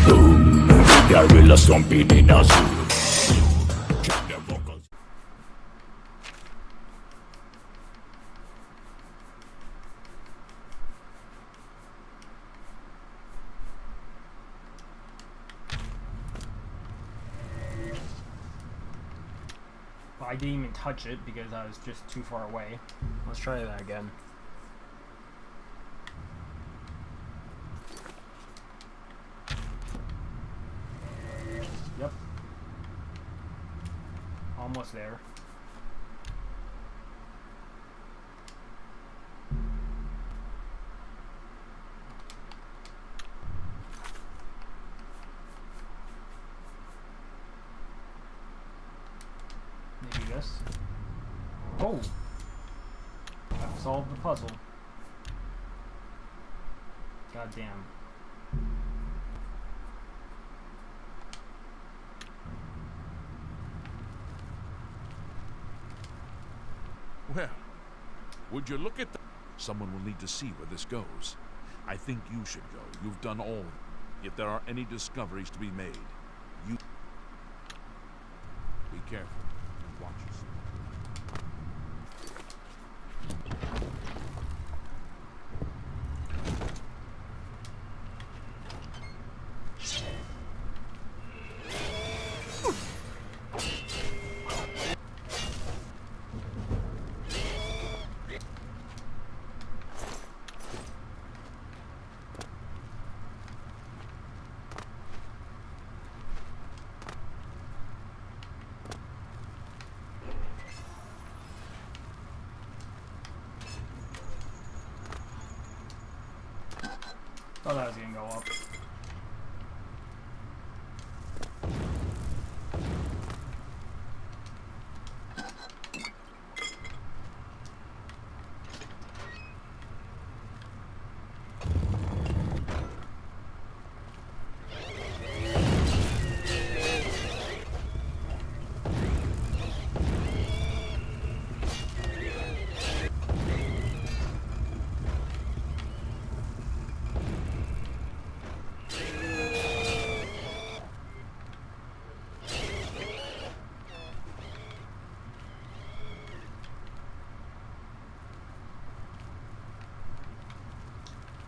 Boom, gorilla stomping in a zoo. Check the vocals. Well, I didn't even touch it because I was just too far away. Let's try that again. Yep. Almost there. Maybe this. Oh! I've solved the puzzle. God damn. Well, would you look at that? Someone will need to see where this goes. I think you should go. You've done all. If there are any discoveries to be made, you... Be careful. Watch yourself. Thought that was gonna go up.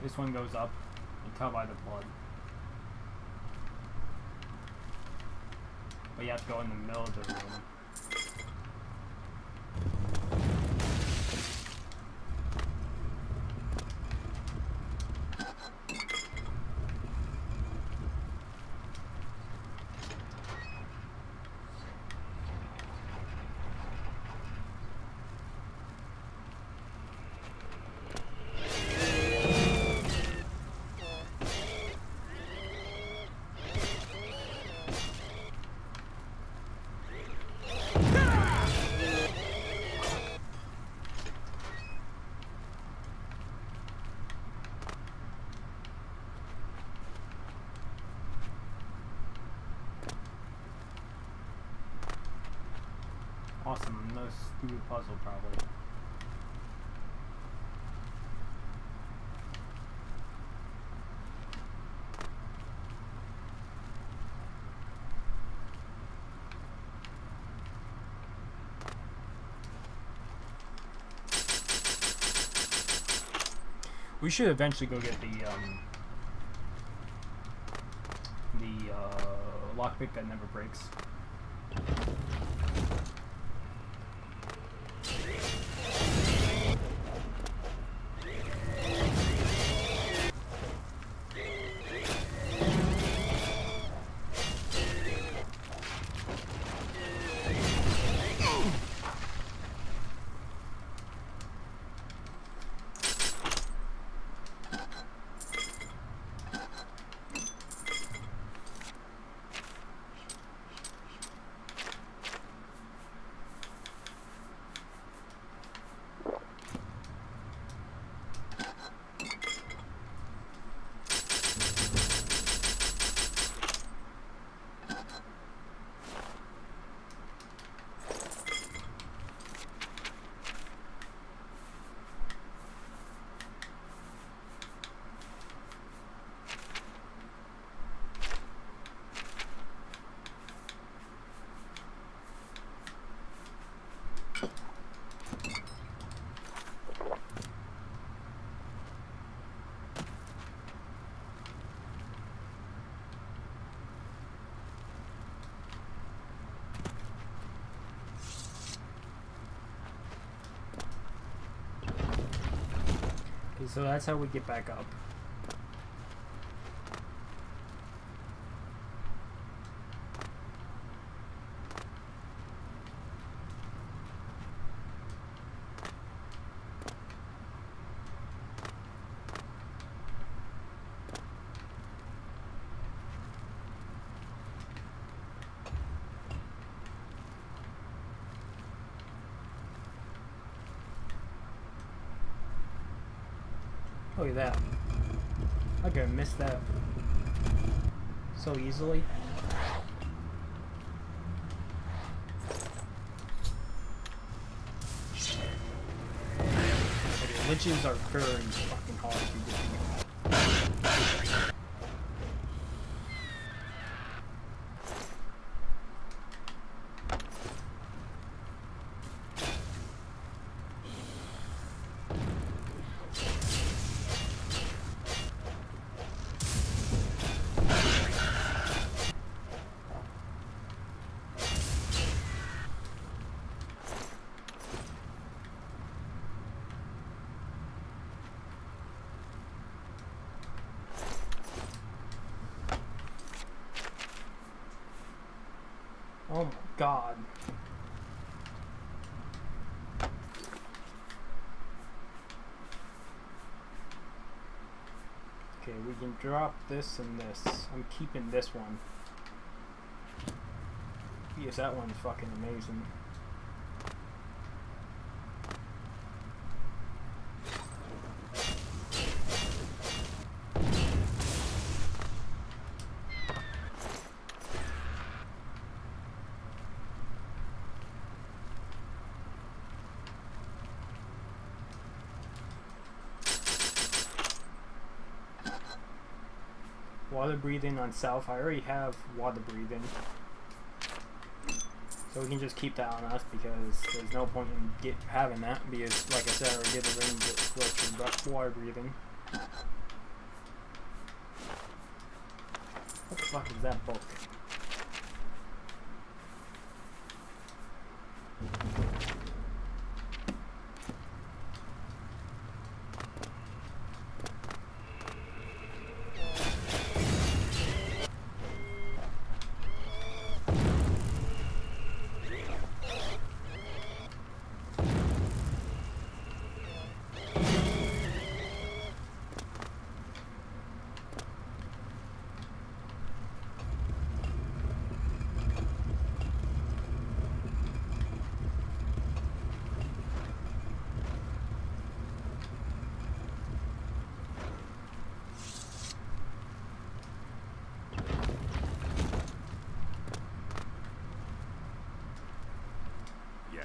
This one goes up. You can tell by the blood. But you have to go in the middle of the room. Awesome, no stupid puzzle probably. We should eventually go get the lockpick that never breaks. So that's how we get back up. Look at that. I could have missed that so easily. Okay, liches are very fucking hard to defeat. Oh my god. Okay, we can drop this and this. I'm keeping this one. Because that one's fucking amazing. Water breathing on south. I already have water breathing. So we can just keep that on us because there's no point in having that because, like I said, I already did the range with water breathing. What the fuck is that book?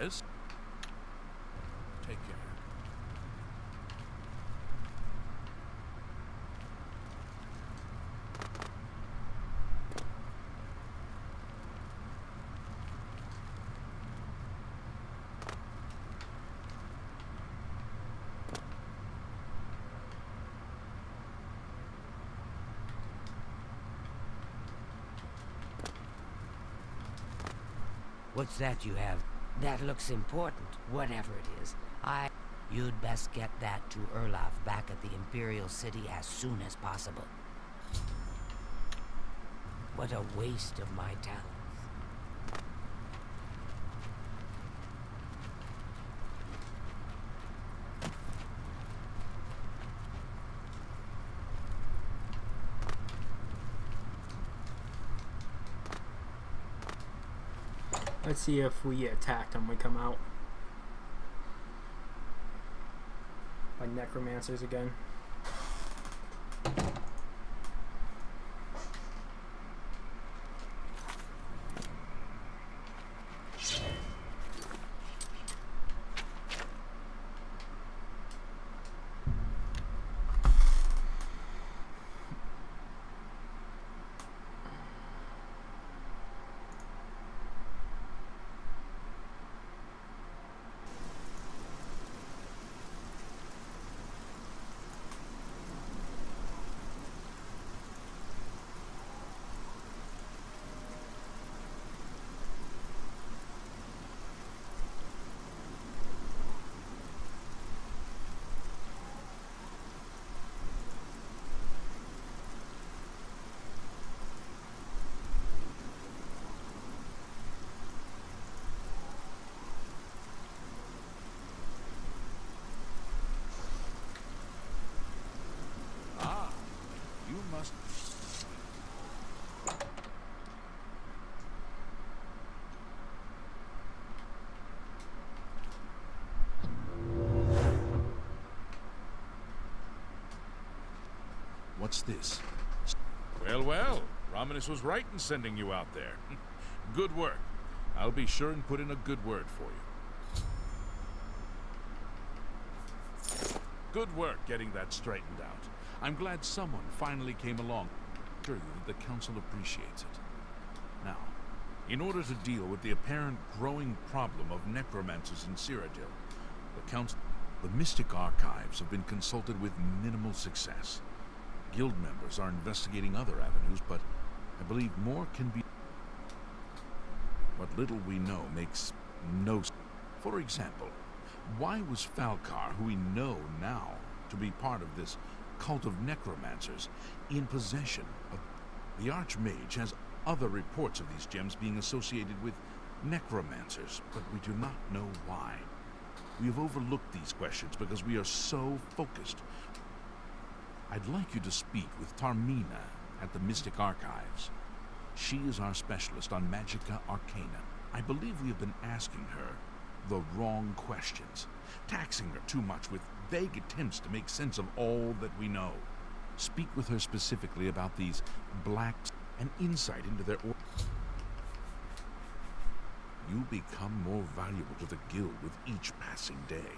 Yes? Take care. What's that you have? That looks important, whatever it is. You'd best get that to Erlof back at the Imperial City as soon as possible. What a waste of my talents. Let's see if we get attacked when we come out. By Necromancers again. this? Well, well, Romanus was right in sending you out there. Good work. I'll be sure and put in a good word for you. Good work getting that straightened out. I'm glad someone finally came along. I'm sure that the Council appreciates it. Now, in order to deal with the apparent growing problem of necromancers in Cyrodiil, the Mystic Archives have been consulted with minimal success. Guild members are investigating other avenues, but I believe more can be. What little we know makes no sense. For example, why was Falcar, who we know now to be part of this cult of necromancers, in possession of... The Archmage has other reports of these gems being associated with necromancers, but we do not know why. We have overlooked these questions because we are so focused. I'd like you to speak with Tarmina at the Mystic Archives. She is our specialist on Magica Arcana. I believe we have been asking her the wrong questions, taxing her too much with vague attempts to make sense of all that we know. Speak with her specifically about these blacks and insight into their You become more valuable to the Guild with each passing day.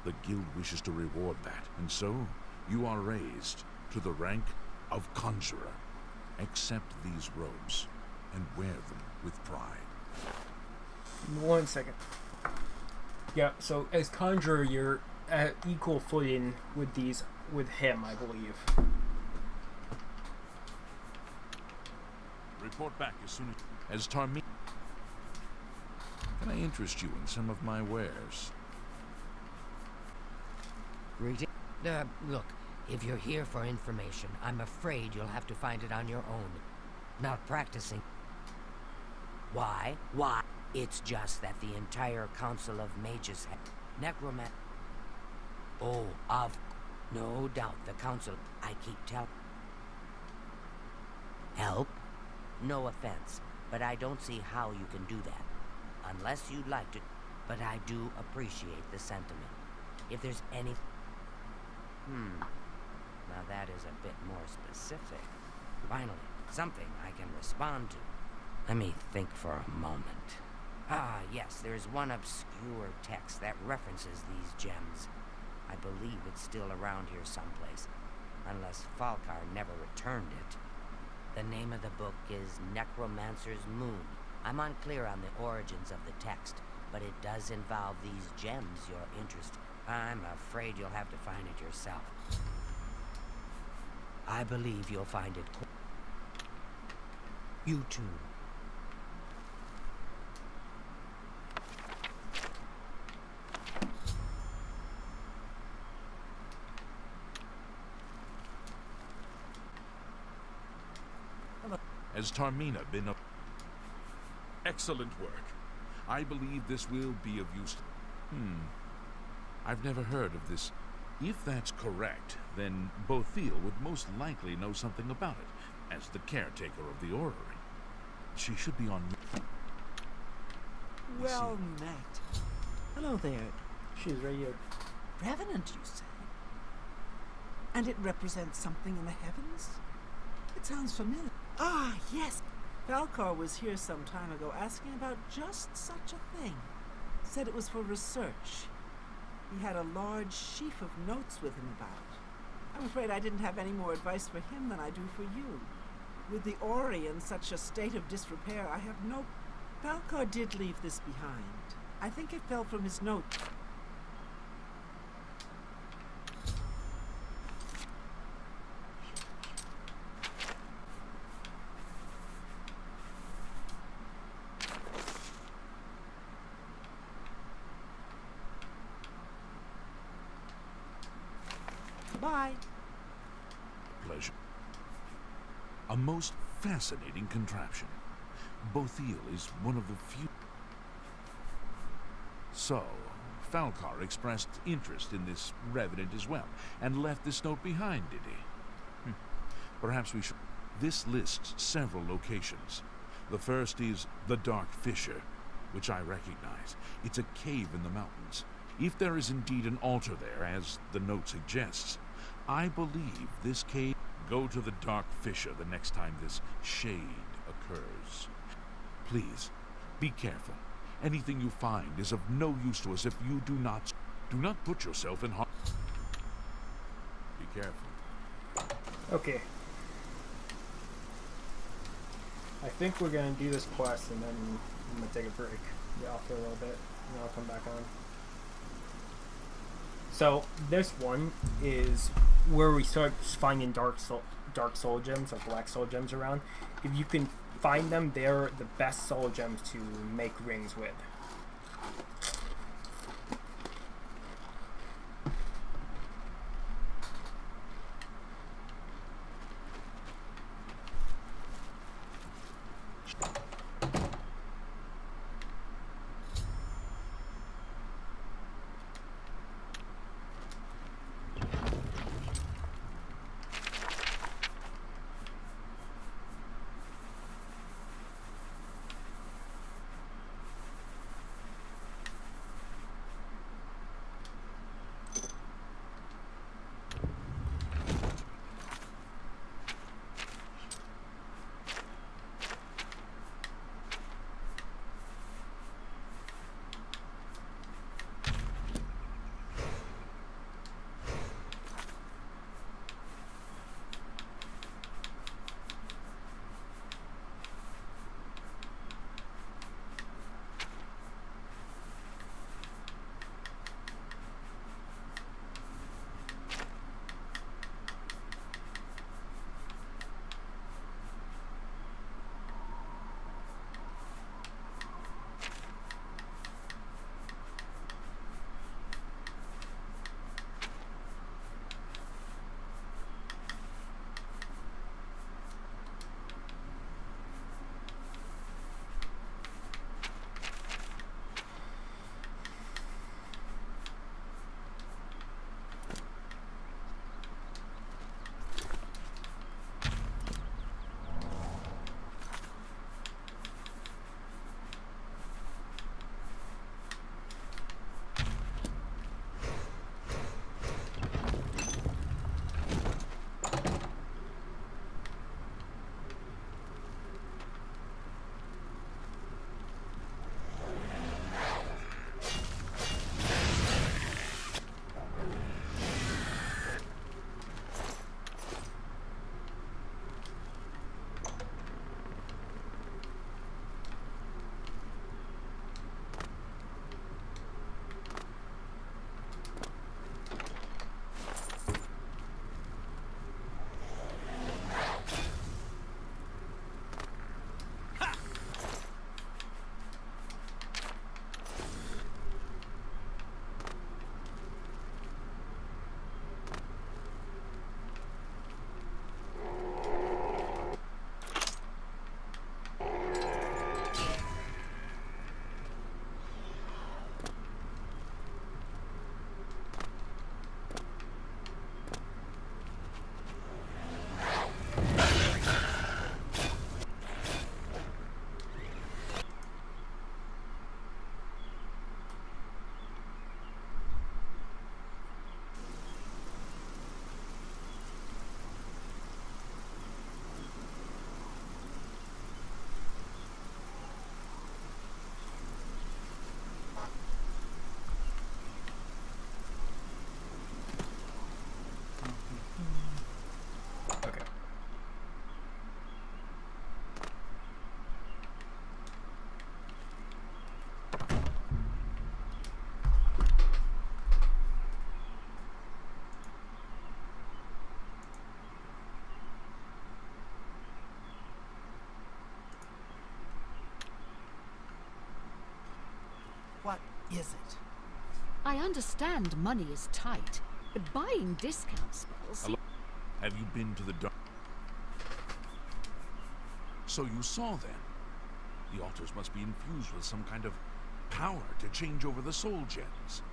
The Guild wishes to reward that, and so you are raised to the rank of Conjurer. Accept these robes and wear them with pride. 1 second. Yeah, so as Conjurer, you're at equal footing with him, I believe. Report back as soon as Tarmina. Can I interest you in some of my wares? Look, if you're here for information, I'm afraid you'll have to find it on your own. Not practicing. Why? Why? It's just that the entire Council of Mages necromancer. Oh, no doubt the Council. I keep telling. Help? No offense, but I don't see how you can do that. Unless you'd like to. But I do appreciate the sentiment. If there's any... Now that is a bit more specific. Finally, something I can respond to. Let me think for a moment. Ah, yes, there's one obscure text that references these gems. I believe it's still around here someplace, unless Falcar never returned it. The name of the book is Necromancer's Moon. I'm unclear on the origins of the text, but it does involve these gems you're interested in. I'm afraid you'll have to find it yourself. I believe you'll find it. You too. Has Tarmina been a... Excellent work. I believe this will be of use. I've never heard of this. If that's correct, then Bothil would most likely know something about it, as the caretaker of the orrery. She should be on... Well met. Hello there. She's radioed. Revenant, you say? And it represents something in the heavens? It sounds familiar. Ah, yes. Falcar was here some time ago asking about just such a thing. Said it was for research. He had a large sheaf of notes with him about it. I'm afraid I didn't have any more advice for him than I do for you. With the orrery in such a state of disrepair, I have no... Falcar did leave this behind. I think it fell from his notes. Bye. Pleasure. A most fascinating contraption. Bothil is one of the few... So, Falcar expressed interest in this revenant as well, and left this note behind, did he? Perhaps we should... This lists several locations. The first is the Dark Fissure, which I recognize. It's a cave in the mountains. If there is indeed an altar there, as the note suggests, I believe this cave Go to the Dark Fissure the next time this shade occurs. Please, be careful. Anything you find is of no use to us if you do not put yourself in harm. Be careful. Okay. I think we're gonna do this quest and then I'm gonna take a break. Get off for a little bit, and I'll come back on. So this one is where we start finding dark soul gems or black soul gems around. If you can find them, they're the best soul gems to make rings with. What is it? I understand money is tight, but buying discount spells... Hello? Have you been to the dark? So you saw then? The altars must be infused with some kind of power to change over the soul gems.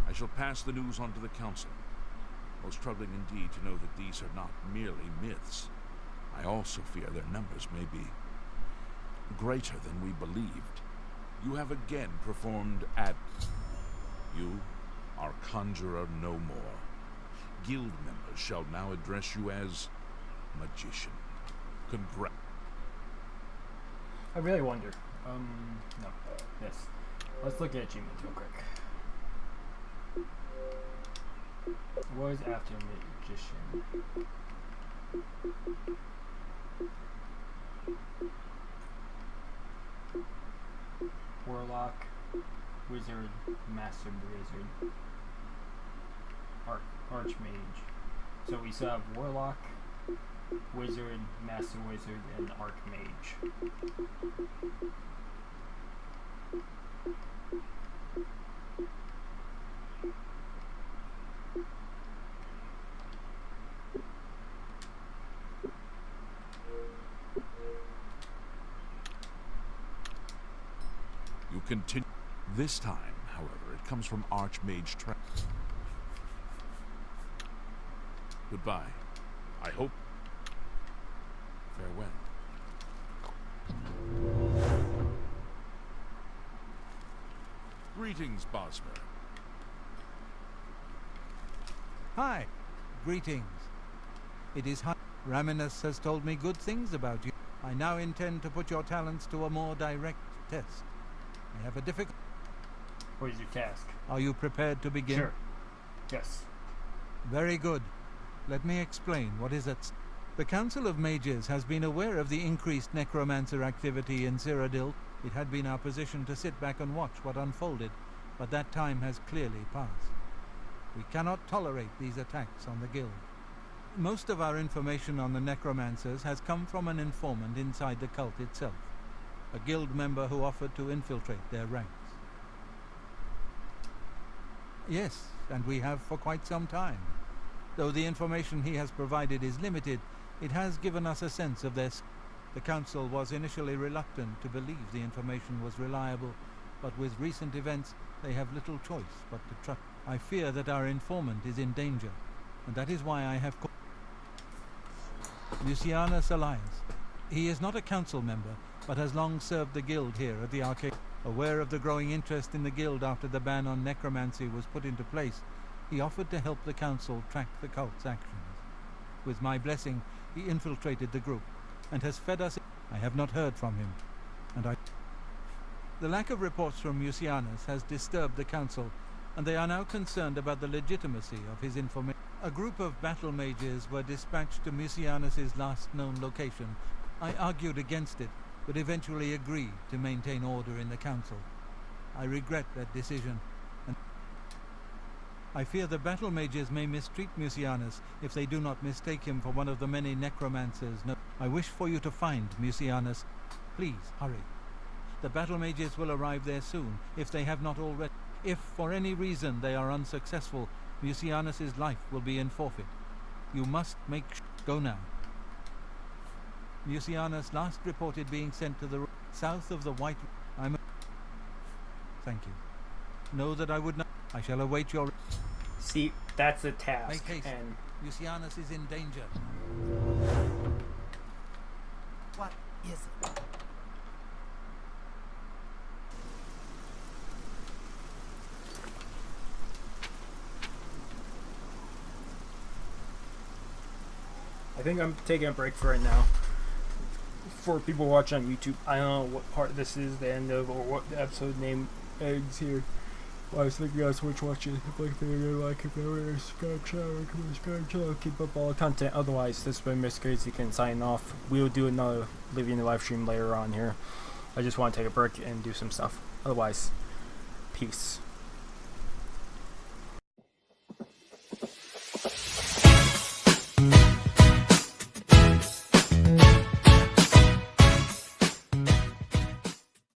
I shall pass the news on to the council. Most troubling indeed to know that these are not merely myths. I also fear their numbers may be greater than we believed. You have again performed at... You are Conjurer no more. Guild members shall now address you as magician. Congrats. I really wonder. No. Yes. Let's look at achievements real quick. What is after magician? Warlock, wizard, master wizard, archmage. So we still have warlock, wizard, master wizard, and archmage. You continue. This time, however, it comes from Archmage Trap. Goodbye. I hope. Farewell. Greetings, Bosmer. Hi. Greetings. It is Raminus has told me good things about you. I now intend to put your talents to a more direct test. I have a difficult... What is your task? Are you prepared to begin? Sure. Yes. Very good. Let me explain what is at... The Council of Mages has been aware of the increased necromancer activity in Cyrodiil. It had been our position to sit back and watch what unfolded, but that time has clearly passed. We cannot tolerate these attacks on the Guild. Most of our information on the Necromancers has come from an informant inside the cult itself, a Guild member who offered to infiltrate their ranks. Yes, and we have for quite some time. Though the information he has provided is limited, it has given us a sense of their... The Council was initially reluctant to believe the information was reliable, but with recent events they have little choice but to trust. I fear that our informant is in danger, and that is why I have called Lucianus Elias. He is not a council member, but has long served the Guild here at the Arcade. Aware of the growing interest in the Guild after the ban on necromancy was put into place, he offered to help the Council track the cult's actions. With my blessing, he infiltrated the group, and has fed us... I have not heard from him, and The lack of reports from Lucianus has disturbed the Council, and they are now concerned about the legitimacy of his information. A group of battle mages were dispatched to Lucianus's last known location. I argued against it, but eventually agreed to maintain order in the Council. I regret that decision, and I fear the battle mages may mistreat Lucianus if they do not mistake him for one of the many necromancers. No, I wish for you to find Lucianus. Please, hurry. The battle mages will arrive there soon, if they have not already. If, for any reason, they are unsuccessful, Lucianus's life will be in forfeit. You must make Go now. Lucianus last reported being sent to the south of the White... Thank you. Know that I would not... I shall await your... See, that's a task. Make haste. And Lucianus is in danger. What is it? I think I'm taking a break for right now. For people watching on YouTube, I don't know what part this is the end of or what the episode name ends here. Well, I was thinking guys which watching. If you like the video, like if you subscribe channel, keep up all the content. Otherwise, this has been Mr. Crazy can sign off. We'll do another Oblivion live stream later on here. I just want to take a break and do some stuff. Otherwise, peace.